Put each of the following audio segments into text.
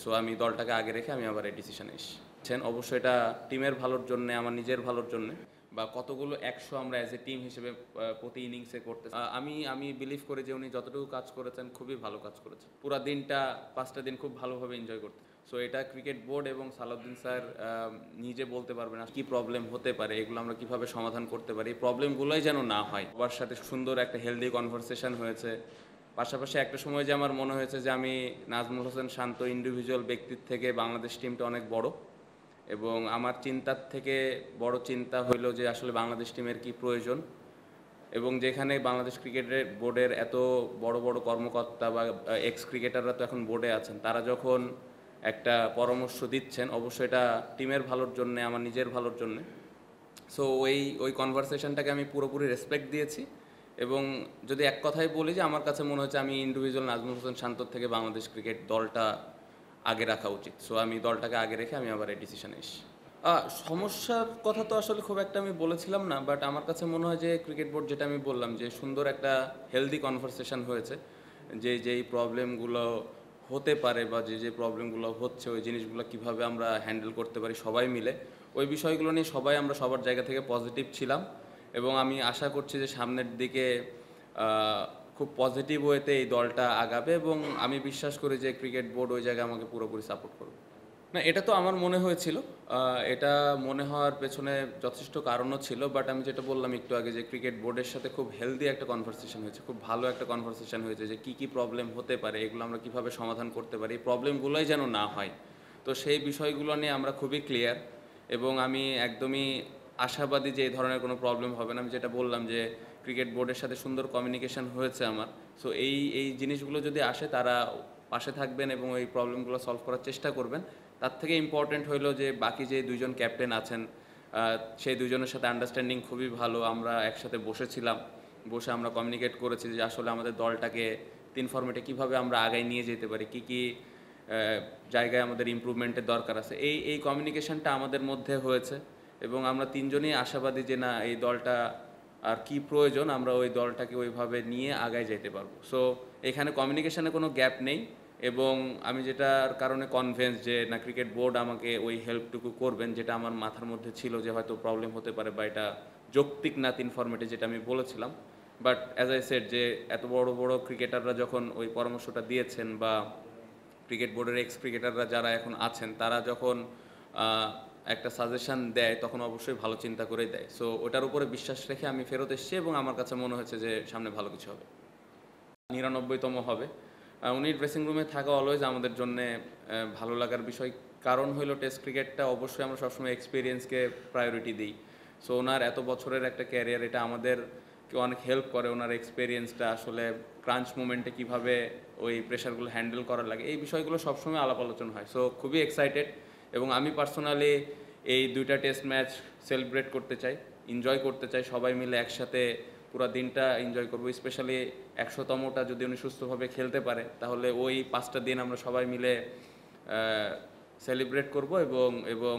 So আমি দলটাকে আগে রেখে আমি আবার এই ডিসিশনে এসেছি। অবশ্যই এটা টিমের ভালোর জন্যে, আমার নিজের ভালোর জন্যে, বা কতগুলো ১০০ আমরা অ্যাজ এ টিম হিসেবে প্রতি ইনিংসে করতে আমি বিলিভ করি যে উনি যতটুকু কাজ করেছেন খুবই ভালো কাজ করেছেন। পুরা দিনটা ৫টা দিন খুব ভালোভাবে এনজয় করতে। সো এটা ক্রিকেট বোর্ড এবং সালাউদ্দিন স্যার নিজে বলতে পারবেন কী প্রবলেম হতে পারে, এগুলো আমরা কীভাবে সমাধান করতে পারি, এই প্রবলেমগুলোই যেন না হয়। সবার সাথে সুন্দর একটা হেলদি কনভারসেশন হয়েছে। পাশাপাশি একটা সময় যে আমার মনে হয়েছে যে আমি নাজমুল হোসেন শান্ত ইন্ডিভিজুয়াল ব্যক্তির থেকে বাংলাদেশ টিমটা অনেক বড়, এবং আমার চিন্তার থেকে বড় চিন্তা হইল যে আসলে বাংলাদেশ টিমের কি প্রয়োজন, এবং যেখানে বাংলাদেশ ক্রিকেটের বোর্ডের এত বড় বড় কর্মকর্তা বা এক্স ক্রিকেটাররা তো এখন বোর্ডে আছেন, তারা যখন একটা পরামর্শ দিচ্ছেন অবশ্যই এটা টিমের ভালোর জন্যে, আমার নিজের ভালোর জন্যে। সো ওই কনভারসেশনটাকে আমি পুরোপুরি রেসপেক্ট দিয়েছি, এবং যদি এক কথায় বলি যে আমার কাছে মনে হচ্ছে আমি ইন্ডিভিজুয়াল নাজমুল হোসেন শান্তর থেকে বাংলাদেশ ক্রিকেট দলটা আগে রাখা উচিত। সো আমি দলটাকে আগে রেখে আমি আবার এই ডিসিশনে এসেছি। সমস্যার কথা তো আসলে খুব একটা আমি বলেছিলাম না, বাট আমার কাছে মনে হয় যে ক্রিকেট বোর্ড, যেটা আমি বললাম যে সুন্দর একটা হেলদি কনভারসেশন হয়েছে, যেই প্রবলেমগুলো হতে পারে বা যে প্রবলেমগুলো হচ্ছে ওই জিনিসগুলো কিভাবে আমরা হ্যান্ডেল করতে পারি সবাই মিলে, ওই বিষয়গুলো নিয়ে আমরা সবার জায়গা থেকে পজিটিভ ছিলাম, এবং আমি আশা করছি যে সামনের দিকে খুব পজিটিভ ওয়েতে এই দলটা আগাবে, এবং আমি বিশ্বাস করি যে ক্রিকেট বোর্ড ওই জায়গায় আমাকে পুরোপুরি সাপোর্ট করবে। না, এটা তো আমার মনে হয়েছিল। এটা মনে হওয়ার পেছনে যথেষ্ট কারণও ছিল, বাট আমি যেটা বললাম একটু আগে যে ক্রিকেট বোর্ডের সাথে খুব হেলদি একটা কনভারসেশন হয়েছে, খুব ভালো একটা কনভারসেশন হয়েছে যে কী প্রবলেম হতে পারে, এগুলো আমরা কীভাবে সমাধান করতে পারি, এই প্রবলেমগুলোই যেন না হয়। তো সেই বিষয়গুলো নিয়ে আমরা খুবই ক্লিয়ার, এবং আমি একদমই আশাবাদী যে এই ধরনের কোনো প্রবলেম হবে না। আমি যেটা বললাম যে ক্রিকেট বোর্ডের সাথে সুন্দর কমিউনিকেশন হয়েছে আমার। সো এই জিনিসগুলো যদি আসে, তারা পাশে থাকবেন এবং এই প্রবলেমগুলো সলভ করার চেষ্টা করবেন। তার থেকে ইম্পর্টেন্ট হইলো যে বাকি যে দুইজন ক্যাপ্টেন আছেন, সেই দুজনের সাথে আন্ডারস্ট্যান্ডিং খুবই ভালো। আমরা একসাথে বসেছিলাম, বসে আমরা কমিউনিকেট করেছি যে আসলে আমাদের দলটাকে ৩ ফরম্যাটে কীভাবে আমরা আগায় নিয়ে যেতে পারি, কী জায়গায় আমাদের ইমপ্রুভমেন্টের দরকার আছে। এই কমিউনিকেশনটা আমাদের মধ্যে হয়েছে, এবং আমরা তিনজনই আশাবাদী যে না, এই দলটা আর কি প্রয়োজন, আমরা ওই দলটাকে ওইভাবে নিয়ে আগায় যেতে পারবো। সো এখানে কমিউনিকেশনে কোনো গ্যাপ নেই, এবং আমি যেটার কারণে কনভিন্স যে না, ক্রিকেট বোর্ড আমাকে ওই হেল্পটুকু করবেন, যেটা আমার মাথার মধ্যে ছিল যে হয়তো প্রবলেম হতে পারে বা এটা যৌক্তিক না ৩ ফরম্যাটে, যেটা আমি বলেছিলাম। বাট অ্যাজ আই সেড, যে এত বড় বড় ক্রিকেটাররা যখন ওই পরামর্শটা দিয়েছেন, বা ক্রিকেট বোর্ডের এক্স ক্রিকেটাররা যারা এখন আছেন, তারা যখন একটা সাজেশন দেয়, তখন অবশ্যই ভালো চিন্তা করেই দেয়। সো ওটার উপরে বিশ্বাস রেখে আমি ফেরত এসেছি, এবং আমার কাছে মনে হয়েছে যে সামনে ভালো কিছু হবে। ৯৯তম হবে। উনি ড্রেসিং রুমে থাকা অলওয়েজ আমাদের জন্যে ভালো লাগার বিষয়। কারণ হইলো টেস্ট ক্রিকেটটা অবশ্যই আমরা সবসময় এক্সপিরিয়েন্সকে প্রায়োরিটি দিই। সো ওনার এত বছরের একটা ক্যারিয়ার, এটা আমাদেরকে অনেক হেল্প করে। ওনার এক্সপিরিয়েন্সটা আসলে ক্রাঞ্চ মোমেন্টে কীভাবে ওই প্রেশারগুলো হ্যান্ডেল করা লাগে, এই বিষয়গুলো সবসময় আলাপ আলোচনা হয়। সো খুবই এক্সাইটেড, এবং আমি পার্সোনালি এই 2টা টেস্ট ম্যাচ সেলিব্রেট করতে চাই, এনজয় করতে চাই, সবাই মিলে একসাথে পুরো দিনটা এনজয় করবো। স্পেশালি ১০০তমটা যদি উনি সুস্থভাবে খেলতে পারে, তাহলে ওই 5টা দিন আমরা সবাই মিলে সেলিব্রেট করব, এবং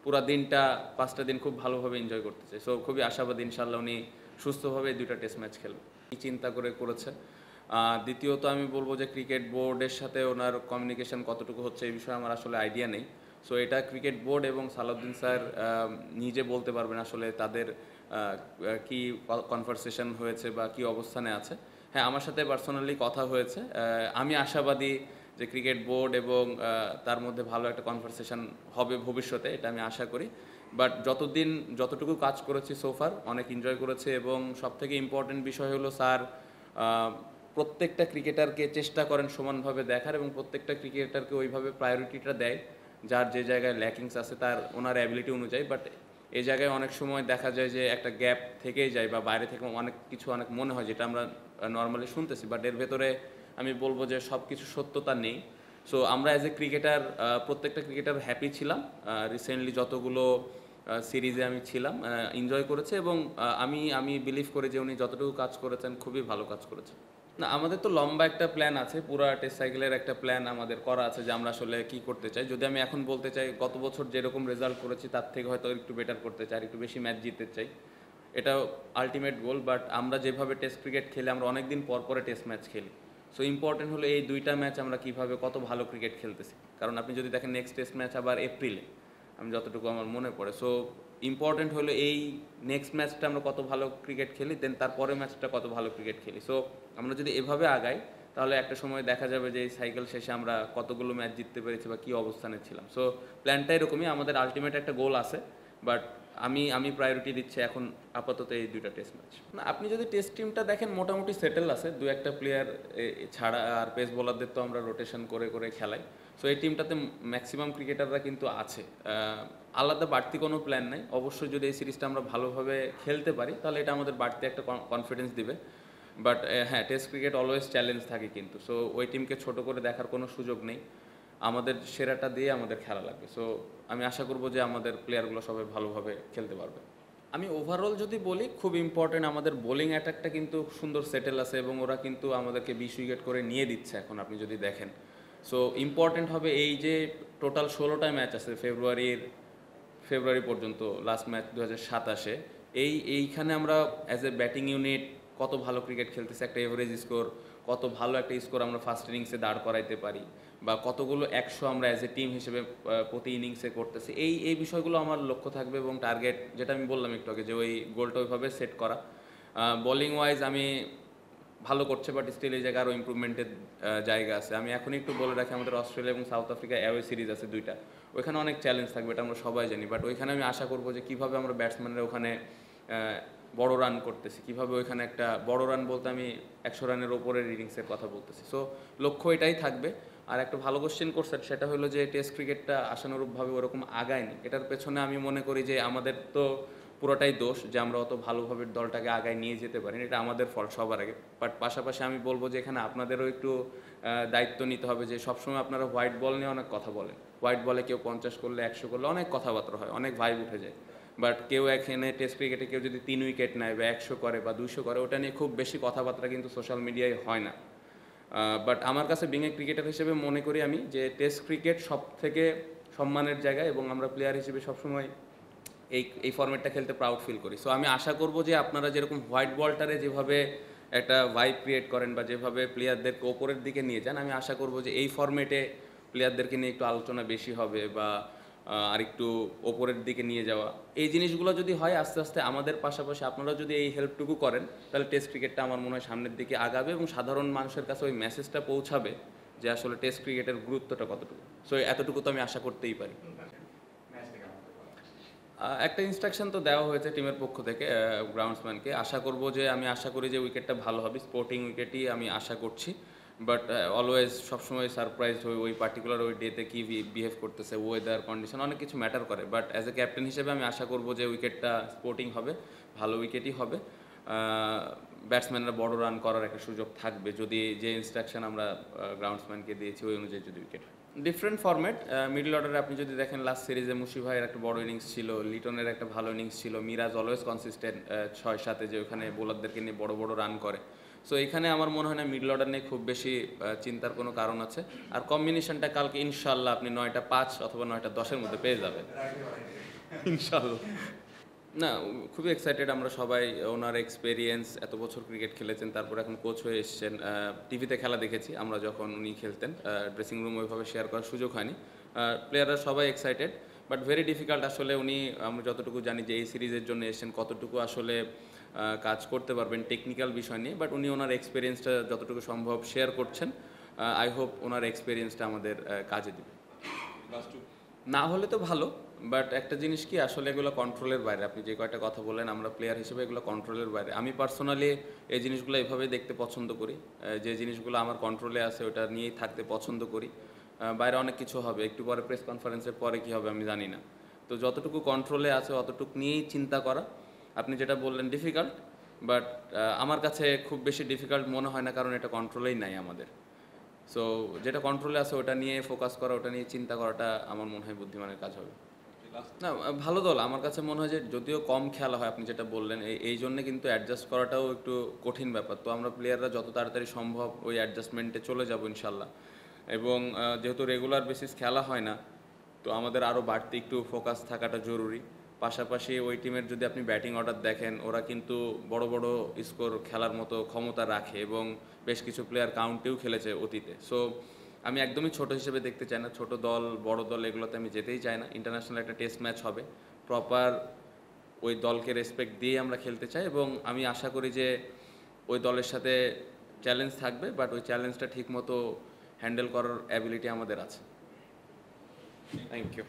পুরো দিনটা 5টা দিন খুব ভালোভাবে এনজয় করতে চাই। সো খুবই আশাবাদী ইনশাআল্লাহ উনি সুস্থভাবে 2টা টেস্ট ম্যাচ খেলবে, চিন্তা করেছে। দ্বিতীয়ত আমি বলবো যে ক্রিকেট বোর্ডের সাথে ওনার কমিউনিকেশন কতটুকু হচ্ছে, এই বিষয়ে আমার আসলে আইডিয়া নেই। সো এটা ক্রিকেট বোর্ড এবং সালাউদ্দিন স্যার নিজে বলতে পারবেন আসলে তাদের কি কনভারসেশন হয়েছে বা কি অবস্থানে আছে। হ্যাঁ, আমার সাথে পার্সোনালি কথা হয়েছে। আমি আশাবাদী যে ক্রিকেট বোর্ড এবং তার মধ্যে ভালো একটা কনভারসেশন হবে ভবিষ্যতে, এটা আমি আশা করি। বাট যতটুকু কাজ করেছি সোফার অনেক এনজয় করেছে, এবং সবথেকে ইম্পর্টেন্ট বিষয় হলো স্যার প্রত্যেকটা ক্রিকেটারকে চেষ্টা করেন সমানভাবে দেখার, এবং প্রত্যেকটা ক্রিকেটারকে ওইভাবে প্রায়োরিটিটা দেয় যার যে জায়গায় ল্যাকিংস আছে ওনার অ্যাবিলিটি অনুযায়ী। বাট এই জায়গায় অনেক সময় দেখা যায় যে একটা গ্যাপ থেকেই যায়, বা বাইরে থেকে অনেক মনে হয়, যেটা আমরা নর্মালি শুনতেছি, বাট এর ভেতরে আমি বলবো যে সব কিছু সত্যতা নেই। সো আমরা অ্যাজ এ ক্রিকেটার, প্রত্যেকটা ক্রিকেটার হ্যাপি ছিলাম। রিসেন্টলি যতগুলো সিরিজে আমি ছিলাম, এনজয় করেছে, এবং আমি বিলিভ করি যে উনি যতটুকু কাজ করেছেন খুবই ভালো কাজ করেছেন। না, আমাদের তো লম্বা একটা প্ল্যান আছে, পুরো টেস্ট সাইকেলের একটা প্ল্যান আমাদের করা আছে যে আমরা আসলে কী করতে চাই। যদি আমি এখন বলতে চাই, গত বছর যেরকম রেজাল্ট করেছি তার থেকে হয়তো একটু বেটার করতে চাই, একটু বেশি ম্যাচ জিততে চাই, এটা আলটিমেট গোল। বাট আমরা যেভাবে টেস্ট ক্রিকেট খেলি, আমরা অনেক দিন পরে টেস্ট ম্যাচ খেলি। সো ইম্পর্টেন্ট হলো এই 2টা ম্যাচ আমরা কীভাবে কত ভালো ক্রিকেট খেলতেছি। কারণ আপনি যদি দেখেন নেক্সট টেস্ট ম্যাচ আবার এপ্রিলে, আমি যতটুকু আমার মনে পড়ে। সো ইম্পর্টেন্ট হলো এই নেক্সট ম্যাচটা আমরা কত ভালো ক্রিকেট খেলি, দেন তারপরে ম্যাচটা কত ভালো ক্রিকেট খেলি। সো আমরা যদি এভাবে আগাই তাহলে একটা সময় দেখা যাবে যে এই সাইকেল শেষে আমরা কতগুলো ম্যাচ জিততে পেরেছি বা কী অবস্থানে ছিলাম। সো প্ল্যানটা এরকমই, আমাদের আলটিমেট একটা গোল আছে, বাট আমি প্রায়োরিটি দিচ্ছি এখন আপাতত এই 2টা টেস্ট ম্যাচ। না, আপনি যদি টেস্ট টিমটা দেখেন মোটামুটি সেটেল আছে, 2-1টা প্লেয়ার ছাড়া, আর পেস বোলারদের তো আমরা রোটেশন করে করে খেলাই। সো এই টিমটাতে ম্যাক্সিমাম ক্রিকেটাররা কিন্তু আছে। আলাদা বাড়তি কোনো প্ল্যান নাই। অবশ্যই যদি এই সিরিজটা আমরা ভালোভাবে খেলতে পারি তাহলে এটা আমাদের বাড়তি একটা কনফিডেন্স দিবে। বাট হ্যাঁ, টেস্ট ক্রিকেট অলওয়েজ চ্যালেঞ্জ থাকে কিন্তু। সো ওই টিমকে ছোট করে দেখার কোনো সুযোগ নেই, আমাদের সেরাটা দিয়ে আমাদের খেলা লাগবে। সো আমি আশা করব যে আমাদের প্লেয়ারগুলো সবাই ভালোভাবে খেলতে পারবে। আমি ওভারঅল যদি বলি, খুব ইম্পর্টেন্ট আমাদের বোলিং অ্যাটাকটা কিন্তু সুন্দর সেটেল আছে এবং ওরা কিন্তু আমাদেরকে 20 উইকেট করে নিয়ে দিচ্ছে এখন আপনি যদি দেখেন। সো ইম্পর্টেন্ট হবে এই যে টোটাল 16টা ম্যাচ আছে ফেব্রুয়ারি পর্যন্ত, লাস্ট ম্যাচ 2027-এ, এইখানে আমরা অ্যাজ এ ব্যাটিং ইউনিট কত ভালো ক্রিকেট খেলতেছে, একটা এভারেজ স্কোর, কত ভালো একটা স্কোর আমরা ফার্স্ট ইনিংসে দাঁড় করাইতে পারি, বা কতগুলো 100 আমরা অ্যাজ এ টিম হিসেবে প্রতি ইনিংসে করতেছি, এই বিষয়গুলো আমার লক্ষ্য থাকবে এবং টার্গেট, যেটা আমি বললাম একটু আগে, যে ওই গোলটা ওইভাবে সেট করা। বোলিং ওয়াইজ আমি ভালো করছে, বাট স্টিল এই জায়গায় আরও ইম্প্রুভমেন্টের জায়গা আছে। আমি এখন একটু বলে রাখি, আমাদের অস্ট্রেলিয়া এবং সাউথ আফ্রিকা অ্যাওয়ে সিরিজ আছে 2টা, ওইখানে অনেক চ্যালেঞ্জ থাকবে, এটা আমরা সবাই জানি। বাট ওইখানে আমি আশা করবো যে কীভাবে আমরা ব্যাটসম্যানরা ওখানে বড় রান করতেছি, কীভাবে ওইখানে একটা বড় রান বলতে আমি 100 রানের ওপরের ইনিংসের কথা বলতেছি। সো লক্ষ্য এটাই থাকবে। আর একটা ভালো কোশ্চেন করছেন, সেটা হলো যে টেস্ট ক্রিকেটটা আশানুরূপভাবে ওরকম আগায়নি। এটার পেছনে আমি মনে করি যে আমাদের তো পুরোটাই দোষ যে আমরা অত ভালোভাবে দলটাকে আগায় নিয়ে যেতে পারিনি, এটা আমাদের ফল্ট সবার আগে। বাট পাশাপাশি আমি বলবো যে এখানে আপনাদেরও একটু দায়িত্ব নিতে হবে, যে সবসময় আপনারা হোয়াইট বল নিয়ে অনেক কথা বলেন, হোয়াইট বলে কেউ 50 করলে 100 করলে অনেক কথাবার্তা হয়, অনেক ভাইব উঠে যায়। বাট কেউ এখানে টেস্ট ক্রিকেটে কেউ যদি 3 উইকেট নেয় বা 100 করে বা 200 করে, ওটা নিয়ে খুব বেশি কথাবার্তা কিন্তু সোশ্যাল মিডিয়ায় হয় না। বাট আমার কাছে বিং এ ক্রিকেটার হিসেবে মনে করি আমি যে টেস্ট ক্রিকেট সব থেকে সম্মানের জায়গা, এবং আমরা প্লেয়ার হিসেবে সবসময় এই ফরম্যাটটা খেলতে প্রাউড ফিল করি। সো আমি আশা করব যে আপনারা যেরকম হোয়াইট বলটারে যেভাবে একটা ভাইব ক্রিয়েট করেন বা যেভাবে প্লেয়ারদেরকে ওপরের দিকে নিয়ে যান, আমি আশা করব যে এই ফরম্যাটে প্লেয়ারদেরকে নিয়ে একটু আলোচনা বেশি হবে, বা আরেকটু ওপরের দিকে নিয়ে যাওয়া। এই জিনিসগুলো যদি হয় আস্তে আস্তে, আমাদের পাশাপাশি আপনারা যদি এই হেল্পটুকু করেন, তাহলে টেস্ট ক্রিকেটটা আমার মনে হয় সামনের দিকে আগাবে এবং সাধারণ মানুষের কাছে ওই মেসেজটা পৌঁছাবে যে আসলে টেস্ট ক্রিকেটের গুরুত্বটা কতটুকু। সো এতটুকু তো আমি আশা করতেই পারি। একটা ইনস্ট্রাকশন তো দেওয়া হয়েছে টিমের পক্ষ থেকে গ্রাউন্ডসম্যানকে। আমি আশা করি যে উইকেটটা ভালো হবে, স্পোর্টিং উইকেটই আমি আশা করছি। বাট অলওয়েজ সবসময় সারপ্রাইজ হই ওই পার্টিকুলার ওই ডেতে কী বিহেভ করতেছে, ওয়েদার কন্ডিশন অনেক কিছু ম্যাটার করে। বাট অ্যাজ এ ক্যাপ্টেন হিসেবে আমি আশা করব যে উইকেটটা স্পোর্টিং হবে, ভালো উইকেটই হবে। ব্যাটসম্যানরা বড় রান করার একটা সুযোগ থাকবে যদি যে ইনস্ট্রাকশন আমরা গ্রাউন্ডসম্যানকে দিয়েছি ওই অনুযায়ী যদি উইকেট। ডিফারেন্ট ফরম্যাট, মিডল অর্ডারে আপনি যদি দেখেন লাস্ট সিরিজে মুশি ভাইয়ের একটা বড় ইনিংস ছিল, লিটনের একটা ভালো ইনিংস ছিল, মিরাজ অলওয়েজ কনসিস্টেন্ট 6-7-এ যে ওখানে বোলারদেরকে নিয়ে বড় বড় রান করে। সো এখানে আমার মনে হয় না মিডল অর্ডার নিয়ে খুব বেশি চিন্তার কোনো কারণ আছে। আর কম্বিনেশনটা কালকে ইনশাল্লাহ আপনি 9টা 5 অথবা 9টা 10-এর মধ্যে পেয়ে যাবেন ইনশাল্লাহ। না, খুবই এক্সাইটেড আমরা সবাই। ওনার এক্সপেরিয়েন্স, এত বছর ক্রিকেট খেলেছেন, তারপর এখন কোচ হয়ে এসেছেন। টিভিতে খেলা দেখেছি আমরা যখন উনি খেলতেন, ড্রেসিং রুম ওইভাবে শেয়ার করার সুযোগ হয়নি। প্লেয়াররা সবাই এক্সাইটেড, বাট ভেরি ডিফিকাল্ট আসলে। আমরা যতটুকু জানি যে এই সিরিজের জন্য এসেছেন, কতটুকু আসলে কাজ করতে পারবেন টেকনিক্যাল বিষয় নিয়ে, বাট উনি ওনার এক্সপেরিয়েন্সটা যতটুকু সম্ভব শেয়ার করছেন। আই হোপ ওনার এক্সপেরিয়েন্সটা আমাদের কাজে দেবে। না হলে তো ভালো, বাট একটা জিনিস কি, আসলে এগুলো কন্ট্রোলের বাইরে। আপনি যে কয়টা কথা বললেন, আমরা প্লেয়ার হিসেবে এগুলো কন্ট্রোলের বাইরে। আমি পার্সোনালি এই জিনিসগুলো এভাবেই দেখতে পছন্দ করি, যে জিনিসগুলো আমার কন্ট্রোলে আছে ওটা নিয়েই থাকতে পছন্দ করি। বাইরে অনেক কিছু হবে, একটু পরে প্রেস কনফারেন্সের পরে কী হবে আমি জানি না। তো যতটুকু কন্ট্রোলে আছে অতটুকু নিয়েই চিন্তা করা। আপনি যেটা বললেন ডিফিকাল্ট, বাট আমার কাছে খুব বেশি ডিফিকাল্ট মনে হয় না, কারণ এটা কন্ট্রোলেই নাই আমাদের। সো যেটা কন্ট্রোলে আছে ওটা নিয়ে ফোকাস করা, ওটা নিয়ে চিন্তা করাটা আমার মনে হয় বুদ্ধিমানের কাজ হবে। না, ভালো দল আমার কাছে মনে হয় যে যদিও কম খেলা হয়, আপনি যেটা বললেন, এই জন্যে কিন্তু অ্যাডজাস্ট করাটাও একটু কঠিন ব্যাপার। তো আমরা প্লেয়াররা যত তাড়াতাড়ি সম্ভব ওই অ্যাডজাস্টমেন্টে চলে যাব ইনশাল্লাহ। এবং যেহেতু রেগুলার বেসিস খেলা হয় না, তো আমাদের আরও বাড়তি একটু ফোকাস থাকাটা জরুরি। পাশাপাশি ওই টিমের যদি আপনি ব্যাটিং অর্ডার দেখেন, ওরা কিন্তু বড় বড় স্কোর খেলার মতো ক্ষমতা রাখে এবং বেশ কিছু প্লেয়ার কাউন্টেও খেলেছে অতীতে। সো আমি একদমই ছোট হিসেবে দেখতে চাই না, ছোট দল বড় দল এগুলোতে আমি যেতেই চাই না। ইন্টারন্যাশনাল একটা টেস্ট ম্যাচ হবে, প্রপার ওই দলকে রেসপেক্ট দিয়ে আমরা খেলতে চাই এবং আমি আশা করি যে ওই দলের সাথে চ্যালেঞ্জ থাকবে, বাট ওই চ্যালেঞ্জটা ঠিকমতো হ্যান্ডেল করার অ্যাবিলিটি আমাদের আছে। Thank you.